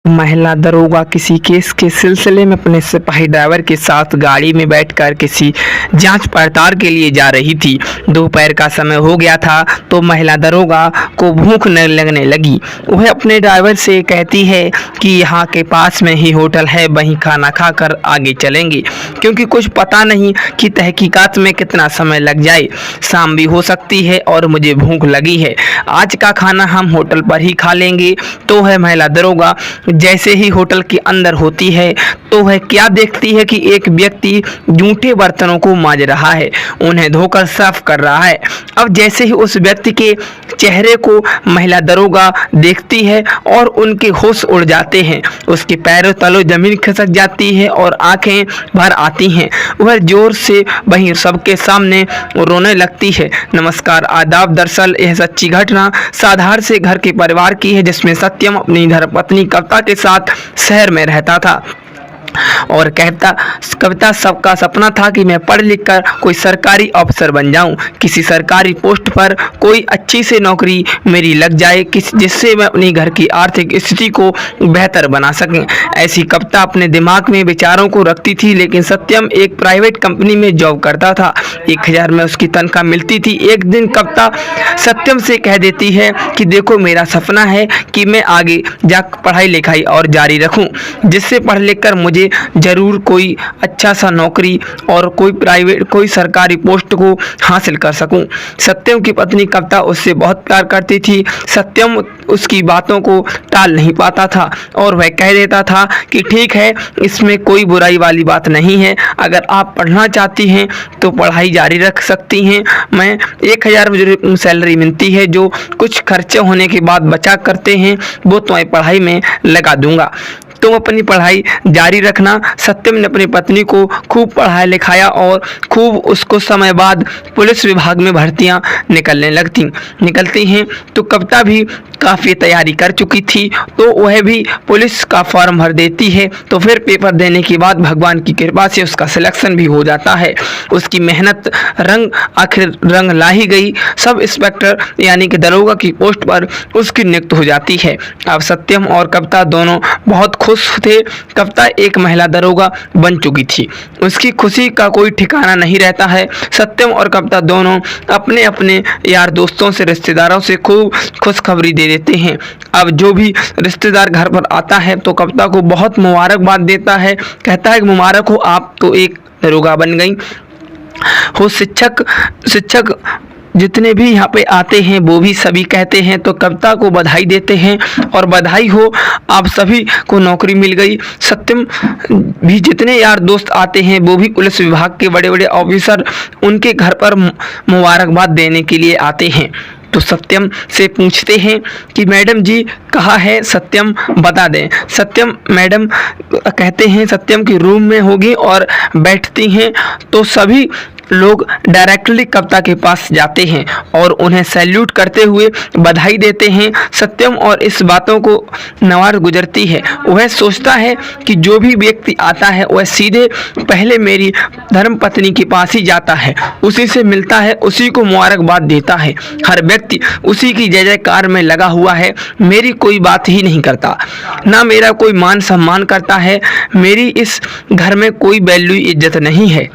महिला दरोगा किसी केस के सिलसिले में अपने सिपाही ड्राइवर के साथ गाड़ी में बैठकर किसी जांच पड़ताल के लिए जा रही थी। दोपहर का समय हो गया था तो महिला दरोगा को भूख न लगने लगी। वह अपने ड्राइवर से कहती है कि यहाँ के पास में ही होटल है, वहीं खाना खाकर आगे चलेंगे, क्योंकि कुछ पता नहीं कि तहकीकात में कितना समय लग जाए। शाम भी हो सकती है और मुझे भूख लगी है। आज का खाना हम होटल पर ही खा लेंगे। तो वह महिला दरोगा जैसे ही होटल के अंदर होती है तो वह क्या देखती है कि एक व्यक्ति जूठे बर्तनों को मांज रहा है, उन्हें धोकर साफ कर रहा है। अब जैसे ही उस व्यक्ति के चेहरे को महिला दरोगा देखती है और उनके होश उड़ जाते हैं, उसके पैरों तलों जमीन खिसक जाती है और आंखें भर आती हैं। वह जोर से वहीं सबके सामने रोने लगती है। नमस्कार, आदाब। दरअसल यह सच्ची घटना साधारण से घर के परिवार की है, जिसमें सत्यम अपनी धर्मपत्नी कविता के साथ शहर में रहता था और कविता सबका सपना था कि मैं पढ़ लिख कर कोई सरकारी अफसर बन जाऊं, किसी सरकारी पोस्ट पर कोई अच्छी से नौकरी मेरी लग जाए, जिससे मैं अपनी घर की आर्थिक स्थिति को बेहतर बना सकें। ऐसी कविता अपने दिमाग में विचारों को रखती थी। लेकिन सत्यम एक प्राइवेट कंपनी में जॉब करता था, 1000 में उसकी तनख्वाह मिलती थी। एक दिन कविता सत्यम से कह देती है कि देखो, मेरा सपना है कि मैं आगे जाकर पढ़ाई लिखाई और जारी रखूं, जिससे पढ़ लिख कर मुझे जरूर कोई अच्छा सा नौकरी और कोई सरकारी पोस्ट को हासिल कर सकूं। सत्यम की पत्नी कविता उससे बहुत प्यार करती थी। सत्यम उसकी बातों को टाल नहीं पाता था और वह कह देता था कि ठीक है, इसमें कोई बुराई वाली बात नहीं है, अगर आप पढ़ना चाहती हैं तो पढ़ाई जारी रख सकती हैं। मैं 1000 मुझे सैलरी मिलती है, जो कुछ खर्चे होने के बाद बचा करते हैं वो तुम्हारी पढ़ाई में लगा दूंगा, तुम अपनी पढ़ाई जारी रखना। सत्यम ने अपनी पत्नी को खूब पढ़ाया लिखाया और खूब उसको समय बाद पुलिस विभाग में भर्तियां निकलती हैं। तो कविता भी काफ़ी तैयारी कर चुकी थी, तो वह भी पुलिस का फॉर्म भर देती है। तो फिर पेपर देने के बाद भगवान की कृपा से उसका सिलेक्शन भी हो जाता है। उसकी मेहनत आखिर रंग ला ही गई। सब इंस्पेक्टर यानी कि दरोगा की पोस्ट पर उसकी नियुक्त हो जाती है। अब सत्यम और कविता दोनों बहुत खुश थे। कविता एक महिला दरोगा बन चुकी थी, उसकी खुशी का कोई ठिकाना नहीं रहता है। सत्यम और कविता दोनों अपने अपने यार दोस्तों से, रिश्तेदारों से खूब खुशखबरी दे देते हैं। अब जो भी रिश्तेदार घर पर आता है तो कविता को बहुत मुबारकबाद देता है, कहता है कि मुबारक हो, आप तो एक दरोगा बन गई हो। शिक्षक जितने भी यहाँ पे आते हैं वो भी सभी कहते हैं, तो कविता को बधाई देते हैं और बधाई हो, आप सभी को नौकरी मिल गई। सत्यम भी जितने यार दोस्त आते हैं वो भी पुलिस विभाग के बड़े बड़े ऑफिसर उनके घर पर मुबारकबाद देने के लिए आते हैं। तो सत्यम से पूछते हैं कि मैडम जी कहाँ है, सत्यम बता दें। सत्यम मैडम कहते हैं सत्यम की रूम में होगी और बैठती हैं। तो सभी लोग डायरेक्टली कविता के पास जाते हैं और उन्हें सैल्यूट करते हुए बधाई देते हैं। सत्यम और इस बातों को नवार गुजरती है। वह सोचता है कि जो भी व्यक्ति आता है वह सीधे पहले मेरी धर्मपत्नी के पास ही जाता है, उसी से मिलता है, उसी को मुबारकबाद देता है। हर व्यक्ति उसी की जय जयकार में लगा हुआ है, मेरी कोई बात ही नहीं करता, ना मेरा कोई मान सम्मान करता है। मेरी इस घर में कोई वैल्यू इज्जत नहीं है।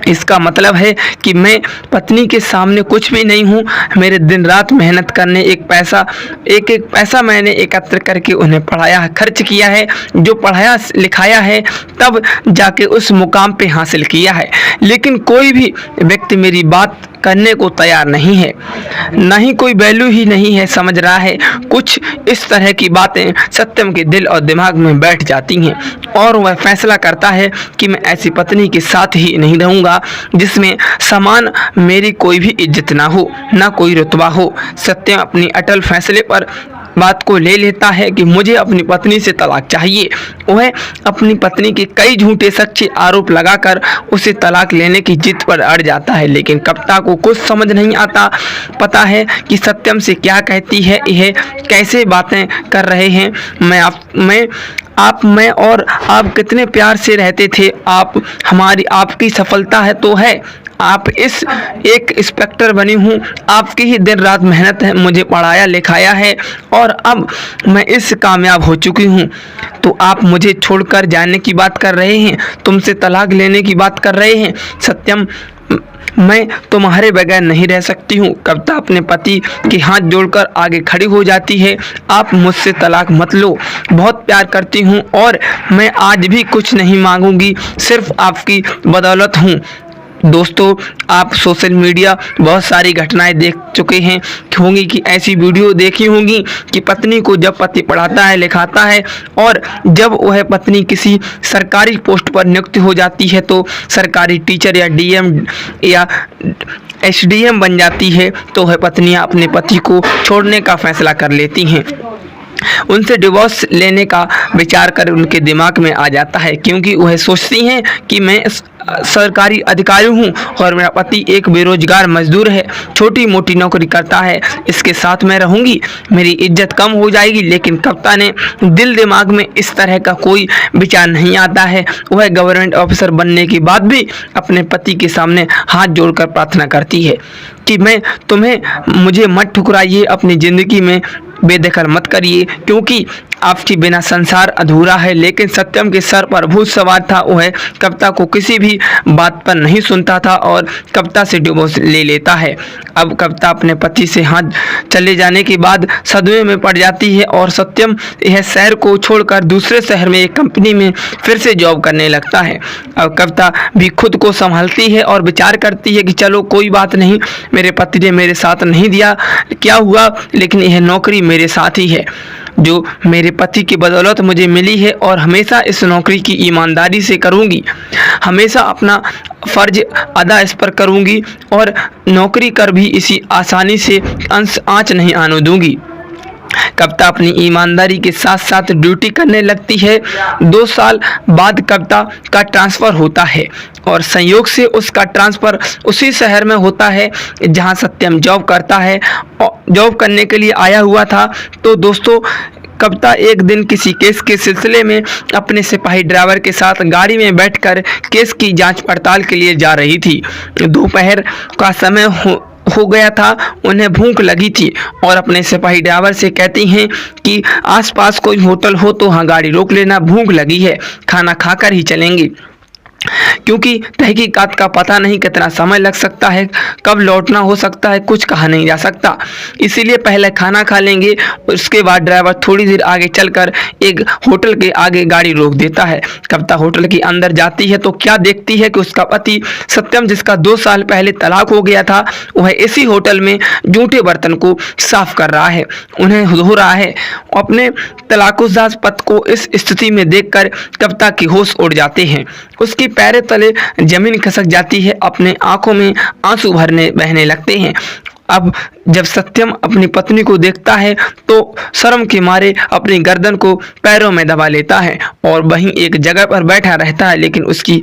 इसका मतलब है कि मैं पत्नी के सामने कुछ भी नहीं हूँ। मेरे दिन रात मेहनत करने एक पैसा मैंने एकत्र करके उन्हें पढ़ाया, खर्च किया है, जो पढ़ाया लिखाया है तब जाके उस मुकाम पे हासिल किया है। लेकिन कोई भी व्यक्ति मेरी बात करने को तैयार नहीं है, नहीं कोई वैल्यू ही नहीं है, समझ रहा है। कुछ इस तरह की बातें सत्यम के दिल और दिमाग में बैठ जाती हैं और वह फैसला करता है कि मैं ऐसी पत्नी के साथ ही नहीं रहूँगा जिसमें समान मेरी कोई भी इज्जत ना हो, ना कोई रुतबा हो। सत्यम अपनी अटल फैसले पर बात को ले लेता है कि मुझे अपनी पत्नी से तलाक चाहिए। वह अपनी पत्नी के कई झूठे सच्चे आरोप लगाकर उसे तलाक लेने की जिद पर अड़ जाता है। लेकिन कविता को कुछ समझ नहीं आता। पता है कि सत्यम से क्या कहती है, यह कैसे बातें कर रहे हैं। मैं और आप कितने प्यार से रहते थे, आपकी सफलता है तो है, आप इस एक इंस्पेक्टर बनी हूँ, आपकी ही दिन रात मेहनत है, मुझे पढ़ाया लिखाया है और अब मैं इस कामयाब हो चुकी हूँ, तो आप मुझे छोड़कर जाने की बात कर रहे हैं, तुमसे तलाक लेने की बात कर रहे हैं। सत्यम, मैं तुम्हारे बगैर नहीं रह सकती हूँ। कविता अपने पति के हाथ जोड़कर आगे खड़ी हो जाती है। आप मुझसे तलाक मत लो, बहुत प्यार करती हूँ और मैं आज भी कुछ नहीं मांगूंगी, सिर्फ आपकी बदौलत हूँ। दोस्तों, आप सोशल मीडिया बहुत सारी घटनाएं देख चुके हैं होंगी कि ऐसी वीडियो देखी होंगी कि पत्नी को जब पति पढ़ाता है लिखाता है और जब वह पत्नी किसी सरकारी पोस्ट पर नियुक्त हो जाती है तो सरकारी टीचर या डीएम या एसडीएम बन जाती है, तो वह पत्नियां अपने पति को छोड़ने का फैसला कर लेती हैं। उनसे डिवोर्स लेने का विचार कर उनके दिमाग में आ जाता है, क्योंकि वह सोचती हैं कि मैं सरकारी अधिकारी हूँ और मेरा पति एक बेरोजगार मजदूर है, छोटी मोटी नौकरी करता है, इसके साथ मैं रहूँगी, मेरी इज्जत कम हो जाएगी। लेकिन कविता ने दिल दिमाग में इस तरह का कोई विचार नहीं आता है। वह गवर्नमेंट ऑफिसर बनने के बाद भी अपने पति के सामने हाथ जोड़कर प्रार्थना करती है कि मुझे मत ठुकराइए, अपनी ज़िंदगी में बेदखल मत करिए, क्योंकि आपके बिना संसार अधूरा है। लेकिन सत्यम के सर पर भूत सवार था, वह कविता को किसी भी बात पर नहीं सुनता था और कविता से डिवोर्स ले लेता है। अब कविता अपने पति से हाथ चले जाने के बाद सदमे में पड़ जाती है और सत्यम यह शहर को छोड़कर दूसरे शहर में एक कंपनी में फिर से जॉब करने लगता है। अब कविता भी खुद को संभालती है और विचार करती है कि चलो कोई बात नहीं, मेरे पति ने मेरे साथ नहीं दिया, क्या हुआ, लेकिन यह नौकरी मेरे साथ ही है जो मेरे पति की बदौलत मुझे मिली है और हमेशा इस नौकरी की ईमानदारी से करूंगी, हमेशा अपना फ़र्ज अदा इस पर करूंगी और नौकरी कर भी इसी आसानी से अंश आँच नहीं आने दूंगी। कविता अपनी ईमानदारी के साथ साथ ड्यूटी करने लगती है। 2 साल बाद कविता का ट्रांसफ़र होता है और संयोग से उसका ट्रांसफ़र उसी शहर में होता है जहां सत्यम जॉब करता है और जॉब करने के लिए आया हुआ था। तो दोस्तों, कविता एक दिन किसी केस के सिलसिले में अपने सिपाही ड्राइवर के साथ गाड़ी में बैठकर केस की जांच पड़ताल के लिए जा रही थी। दोपहर का समय हो गया था, उन्हें भूख लगी थी और अपने सिपाही ड्राइवर से कहती हैं कि आसपास कोई होटल हो तो वहाँ गाड़ी रोक लेना, भूख लगी है, खाना खाकर ही चलेंगी, क्योंकि तहकीकात का पता नहीं कितना समय लग सकता है, कब लौटना हो सकता है, कुछ कहा नहीं जा सकता, इसीलिए पहले खाना खा लेंगे। उसके बाद ड्राइवर थोड़ी देर आगे चलकर एक होटल के आगे गाड़ी रोक देता है। कविता होटल के अंदर जाती है तो क्या देखती है कि उसका पति सत्यम, जिसका 2 साल पहले तलाक हो गया था, वह इसी होटल में जूठे बर्तन को साफ कर रहा है, उन्हें धो रहा है। अपने तलाकुशदा पति को इस स्थिति में देखकर कविता के होश उड़ जाते हैं, उसकी पैरों तले जमीन खिसक जाती है, अपने आंखों में आंसू बहने लगते हैं। अब जब सत्यम अपनी पत्नी को देखता है तो शर्म के मारे अपनी गर्दन को पैरों में दबा लेता है और वहीं एक जगह पर बैठा रहता है, लेकिन उसकी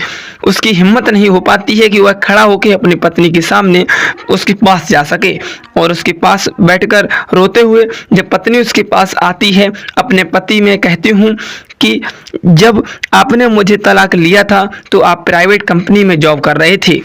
हिम्मत नहीं हो पाती है कि वह खड़ा होकर अपनी पत्नी के सामने उसके पास जा सके और उसके पास बैठकर रोते हुए जब पत्नी उसके पास आती है, अपने पति में कहती हूँ कि जब आपने मुझे तलाक लिया था तो आप प्राइवेट कंपनी में जॉब कर रहे थे,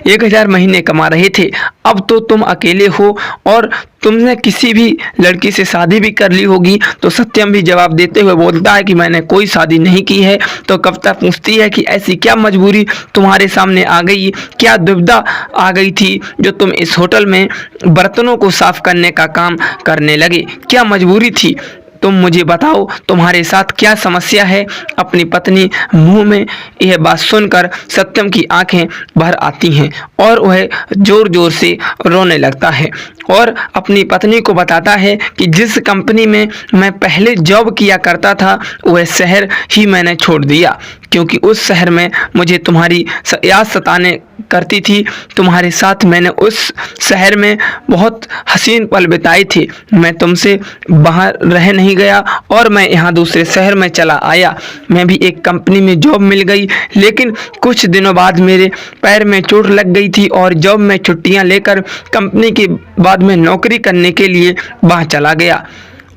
1000 महीने कमा रहे थे, अब तो तुम अकेले हो और तुमने किसी भी लड़की से शादी भी कर ली होगी। तो सत्यम भी जवाब देते हुए बोलता है कि मैंने कोई शादी नहीं की है। तो कविता पूछती है कि ऐसी क्या मजबूरी तुम्हारे सामने आ गई, क्या दुविधा आ गई थी जो तुम इस होटल में बर्तनों को साफ करने का काम करने लगे, क्या मजबूरी थी, तुम मुझे बताओ, तुम्हारे साथ क्या समस्या है। अपनी पत्नी मुंह में यह बात सुनकर सत्यम की आंखें भर आती हैं और वह जोर जोर से रोने लगता है और अपनी पत्नी को बताता है कि जिस कंपनी में मैं पहले जॉब किया करता था वह शहर ही मैंने छोड़ दिया, क्योंकि उस शहर में मुझे तुम्हारी याद सताने करती थी। तुम्हारे साथ मैंने उस शहर में बहुत हसीन पल बिताए थे, मैं तुमसे बाहर रह नहीं गया और मैं यहाँ दूसरे शहर में चला आया। मैं भी एक कंपनी में जॉब मिल गई, लेकिन कुछ दिनों बाद मेरे पैर में चोट लग गई थी और जॉब में छुट्टियाँ लेकर कंपनी के बाद में नौकरी करने के लिए वहाँ चला गया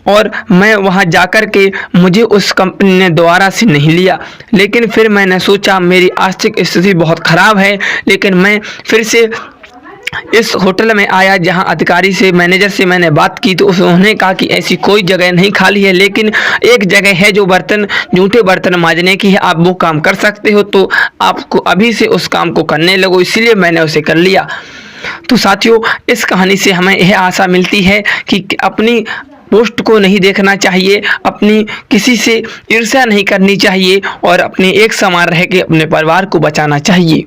और मैं वहाँ जाकर के मुझे उस कंपनी ने दोबारा से नहीं लिया। लेकिन फिर मैंने सोचा मेरी आर्थिक स्थिति बहुत ख़राब है, लेकिन मैं फिर से इस होटल में आया जहां अधिकारी से, मैनेजर से मैंने बात की तो उन्होंने कहा कि ऐसी कोई जगह नहीं खाली है, लेकिन एक जगह है जो जूठे बर्तन मांजने की है, आप वो काम कर सकते हो, तो आपको अभी से उस काम को करने लगो। इसलिए मैंने उसे कर लिया। तो साथियों, इस कहानी से हमें यह आशा मिलती है कि अपनी पोस्ट को नहीं देखना चाहिए, अपनी किसी से ईर्ष्या नहीं करनी चाहिए और अपने एक समान रह के अपने परिवार को बचाना चाहिए।